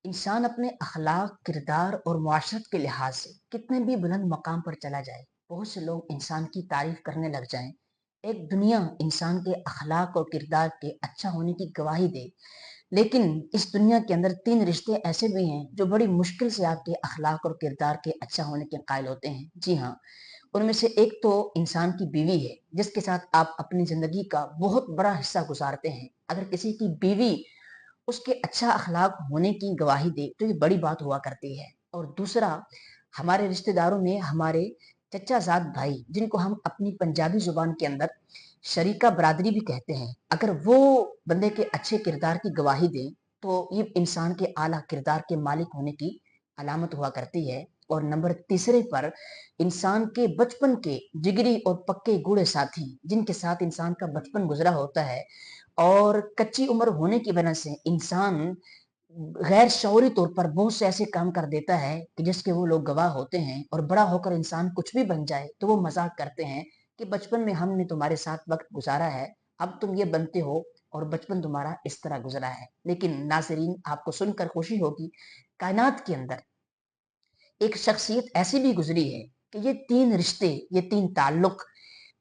इंसान अपने अखलाक, किरदार और मुआशरत के लिहाज से कितने भी बुलंद मकाम पर चला जाए, बहुत से लोग इंसान की तारीफ करने लग जाएं, एक दुनिया इंसान के अखलाक और किरदार के अच्छा होने की गवाही दे। लेकिन इस दुनिया के अंदर तीन रिश्ते ऐसे भी हैं जो बड़ी मुश्किल से आपके अखलाक और किरदार के अच्छा होने के कायल होते हैं। जी हाँ, उनमें से एक तो इंसान की बीवी है, जिसके साथ आप अपनी जिंदगी का बहुत बड़ा हिस्सा गुजारते हैं। अगर किसी की बीवी उसके अच्छा अखलाक होने की गवाही दे तो ये बड़ी बात हुआ करती है। और दूसरा, हमारे रिश्तेदारों में हमारे चचाजाद भाई, जिनको हम अपनी पंजाबी जुबान के अंदर शरीका बरादरी भी कहते हैं, अगर वो बंदे के अच्छे किरदार की गवाही दें तो ये इंसान के आला किरदार के मालिक होने की अलामत हुआ करती है। और नंबर तीसरे पर, इंसान के बचपन के जिगरी और पक्के गूढ़े साथी, जिनके साथ इंसान का बचपन गुजरा होता है और कच्ची उम्र होने की वजह से इंसान गैर शऊरी तौर पर बहुत से ऐसे काम कर देता है कि जिसके वो लोग गवाह होते हैं। और बड़ा होकर इंसान कुछ भी बन जाए तो वो मजाक करते हैं कि बचपन में हमने तुम्हारे साथ वक्त गुजारा है, अब तुम ये बनते हो और बचपन तुम्हारा इस तरह गुजरा है। लेकिन नाजरीन, आपको सुनकर खुशी होगी, कायनात के अंदर एक शख्सियत ऐसी भी गुजरी है कि ये तीन रिश्ते, ये तीन ताल्लुक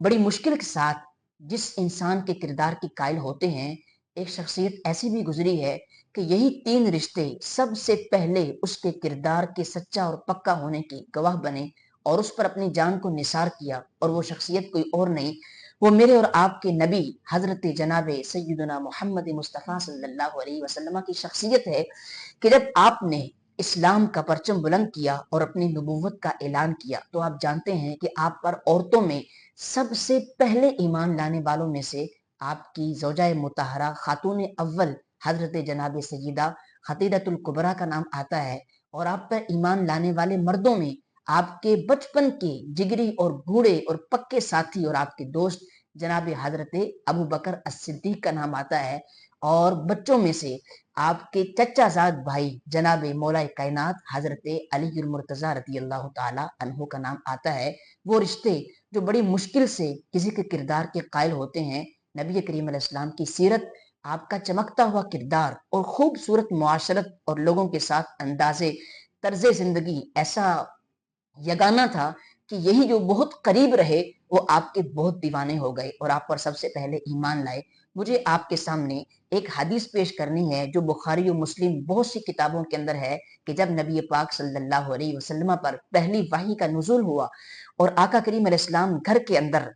बड़ी मुश्किल के साथ जिस इंसान के किरदार की कायल होते हैं, एक शख्सियत ऐसी भी गुजरी है कि यही तीन रिश्ते सबसे पहले उसके किरदार के सच्चा और पक्का होने की गवाह बने और उस पर अपनी जान को निसार किया। और वो शख्सियत कोई और नहीं, वो मेरे और आपके नबी हजरत जनाबे सैयदना मोहम्मद मुस्तफ़ा सल्लल्लाहु अलैहि वसल्लम की शख्सियत है कि जब आपने इस्लाम का परचम बुलंद किया और अपनी नबूवत का ऐलान किया तो आप जानते हैं कि आप पर औरतों में सबसे पहले ईमान लाने वालों में से आपकी ज़ौजाए मुतहरा खातून अव्वल हजरत जनाब सय्यदा खतीरतुल कुबरा का नाम आता है। और आप पर ईमान लाने वाले मर्दों में आपके बचपन के जिगरी और बूढ़े और पक्के साथी और आपके दोस्त जनाब हजरत अबू बकर as-सिद्दीक का नाम आता है। और बच्चों में से आपके चचाजाद भाई जनाब मौला कायनात हजरत अली मुर्तजा रदी अल्लाह ताला अन्हु का नाम आता है। वो रिश्ते जो बड़ी मुश्किल से किसी के किरदार के कायल होते हैं। नबी करीम अलैहिस्सलाम की सीरत, आपका चमकता हुआ किरदार और खूबसूरत मुआशरत और लोगों के साथ अंदाजे तर्ज जिंदगी ऐसा यगाना था कि यही जो बहुत करीब रहे वो आपके बहुत दीवाने हो गए और आप पर सबसे पहले ईमान लाए। मुझे आपके सामने एक हदीस पेश करनी है जो बुखारी और मुस्लिम बहुत सी किताबों के अंदर है कि जब नबी पाक सल्लल्लाहु अलैहि वसल्लम पर पहली वही का नुज़ूल हुआ और आका करीम अलैहिस्सलाम घर के अंदर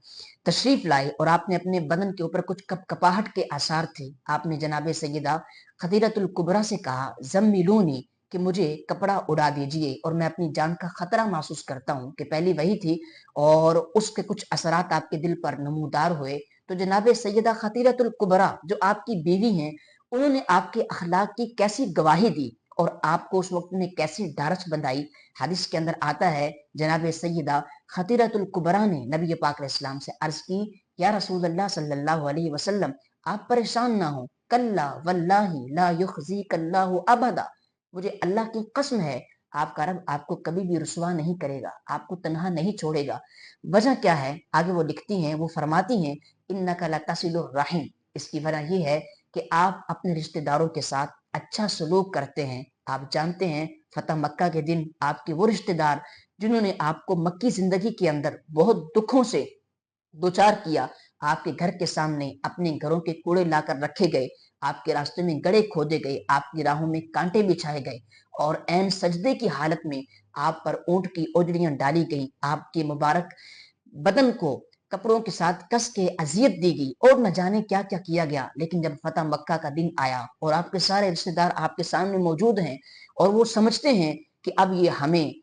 तशरीफ लाए और आपने अपने बदन के ऊपर कुछ कपकपाहट के आसार थे, आपने जनाब सैयदा खदीरतुल कुबरा से कहा ज़म्मिलूनी, कि मुझे कपड़ा उड़ा दीजिए और मैं अपनी जान का खतरा महसूस करता हूँ, कि पहली वही थी और उसके कुछ असरात आपके दिल पर नमूदार हुए। तो जनाब सैयदा खतीरतुल कुबरा जो आपकी बीवी हैं, उन्होंने आपके अखलाक की कैसी गवाही दी और आपको उस वक्त में कैसी ढारस बंधाई। हदीस के अंदर आता है जनाब सैयदा खतीरतुल कुबरा ने नबी पाक इस्लाम से अर्ज की, या रसूल अल्लाह सल्लल्लाहु अलैहि वसल्लम, आप परेशान ना हो, कल्ला वल्लाही ला युखज़ीकल्लाहु अबदा, मुझे अल्लाह की कसम है आपका रब आपको कभी भी रुसवा नहीं करेगा, आपको तनहा नहीं छोड़ेगा। वजह क्या है, आगे वो लिखती हैं, वो फरमाती हैं, इन्नका लतसिलुर रहीम, इसकी वजह ये है कि आप अपने रिश्तेदारों के साथ अच्छा सलूक करते हैं। आप जानते हैं फतह मक्का के दिन आपके वो रिश्तेदार जिन्होंने आपको मक्की जिंदगी के अंदर बहुत दुखों से दो चार किया, आपके घर के सामने अपने घरों के कूड़े लाकर रखे गए, आपके रास्ते में गड्ढे खोदे गए, आपकी राहों में कांटे बिछाए गए और ऐन सजदे की हालत में आप पर ऊंट की ओजड़ियां डाली गई, आपके मुबारक बदन को कपड़ों के साथ कस के अजियत दी गई और न जाने क्या क्या किया गया। लेकिन जब फतह मक्का का दिन आया और आपके सारे रिश्तेदार आपके सामने मौजूद हैं और वो समझते हैं कि अब ये हमें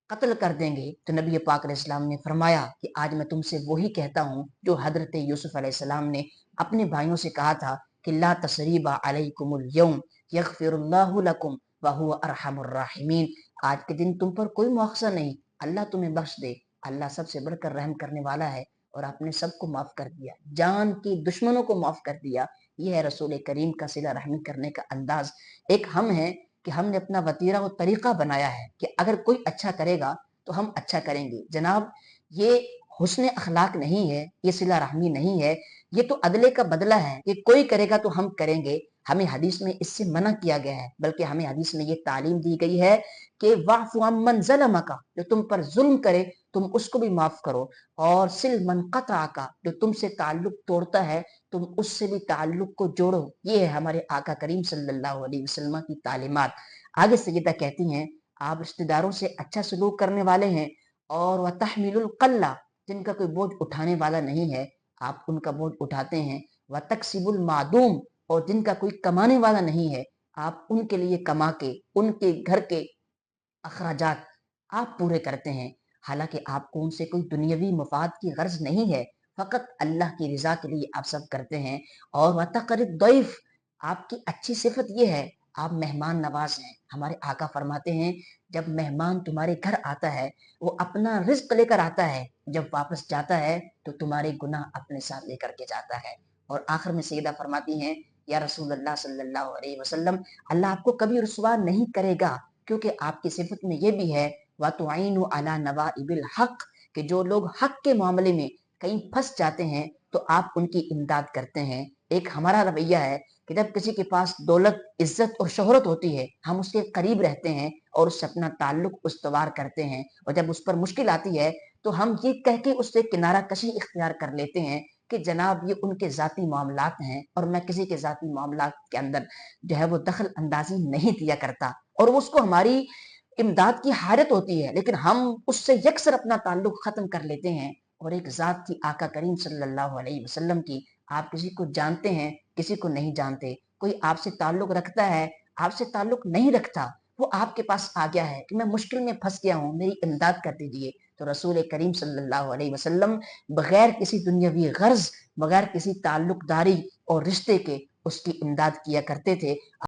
कत्ल कर देंगे, तो नबी पाक अलैहिस्सलाम ने फरमाया कि आज मैं तुमसे वही कहता हूँ जो हजरत यूसुफ अलैहिस्सलाम ने अपने भाइयों से कहा था कि ला तसरीबा अलैकुमुल यौम यगफिरुल्लाहु लकुम व हुवा अरहमुर राहिमीन, आज के दिन तुम पर कोई मुआवजा नहीं, अल्लाह तुम्हें बख्श दे, अल्लाह सबसे बढ़कर रहम करने वाला है। और आपने सबको माफ कर दिया, जान की दुश्मनों को माफ कर दिया। यह है रसूल करीम का सिला रहमी करने का अंदाज। एक हम है कि हमने अपना वतीरा और तरीका बनाया है कि अगर कोई अच्छा करेगा तो हम अच्छा करेंगे। जनाब, ये حسن اخلاق نہیں ہے، یہ صلہ رحمی نہیں ہے، یہ تو عدلے کا بدلہ ہے کہ کوئی کرے گا تو ہم کریں گے۔ ہمیں حدیث میں اس سے منع کیا گیا ہے، بلکہ ہمیں حدیث میں یہ تعلیم دی گئی ہے کہ واعف عمن ظلمک، جو تم پر ظلم کرے تم اس کو بھی معاف کرو، اور سل من قطعک، جو تم سے تعلق توڑتا ہے تم اس سے بھی تعلق کو جوڑو۔ یہ ہے ہمارے آقا کریم صلی اللہ علیہ وسلم کی تعلیمات۔ آگے سیدہ کہتی ہیں آپ رشتہ داروں سے اچھا سلوک کرنے والے ہیں، اور وتحمل القلہ، جن کا کوئی بوجھ اٹھانے والا نہیں ہے آپ ان کا بوجھ اٹھاتے ہیں، وتکسب المعدوم، اور جن کا کوئی کمانے والا نہیں ہے آپ ان کے لیے کما کے ان کے گھر کے اخراجات آپ پورے کرتے ہیں، حالانکہ آپ کو ان سے کوئی دنیاوی مفاد کی غرض نہیں ہے، فقط اللہ کی رضا کے لیے آپ سب کرتے ہیں۔ اور وتقر الضیف، آپ کی اچھی صفت یہ ہے آپ مہمان نواز ہیں۔ ہمارے آقا فرماتے ہیں جب مہمان تمہارے گھر آتا ہے وہ اپنا رزق لے کر آتا ہے، جب واپس جاتا ہے تو تمہارے گناہ اپنے ساتھ لے کر کے جاتا ہے۔ اور آخر میں سیدہ فرماتی ہیں یا رسول اللہ صلی اللہ علیہ وسلم، اللہ آپ کو کبھی رسوا نہیں کرے گا، کیونکہ آپ کی صفت میں یہ بھی ہے وَتُعِينُ عَلَى نَوَائِبِ الْحَقِّ، کہ جو لوگ حق کے معاملے میں کہیں پھنس جاتے ہیں تو آپ ان کی امداد کرتے ہیں۔ ایک ہمارا رویہ ہے کہ جب کسی کے پاس دولت، عزت اور شہرت ہوتی ہے ہم اس کے قریب رہتے ہیں اور اس سے اپنا تعلق استوار کرتے ہیں، اور جب اس پر مشکل آتی ہے تو ہم یہ کہہ کے اس سے کنارہ کشی اختیار کر لیتے ہیں کہ جناب یہ ان کے ذاتی معاملات ہیں اور میں کسی کے ذاتی معاملات کے اندر جو ہے وہ دخل اندازی نہیں دیا کرتا، اور اس کو ہماری امداد کی حاجت ہوتی ہے لیکن ہم اس سے یکسر اپنا تعلق ختم کر لیتے ہیں۔ اور ایک ذات تھی آقا کریم صلی اللہ علیہ وسلم کی، آپ کسی کو جانتے ہیں کسی کو نہیں جانتے، کوئی آپ سے تعلق رکھتا ہے آپ سے تعلق نہیں رکھتا، وہ آپ کے پاس آ گیا ہے کہ میں مشکل میں پھنس گیا ہوں میری امداد کر دیجیے، تو رسول کریم صلی اللہ علیہ وسلم بغیر کسی دنیاوی غرض، بغیر کسی تعلق داری اور رشتے کے اس کی امداد کیا کرتے تھے۔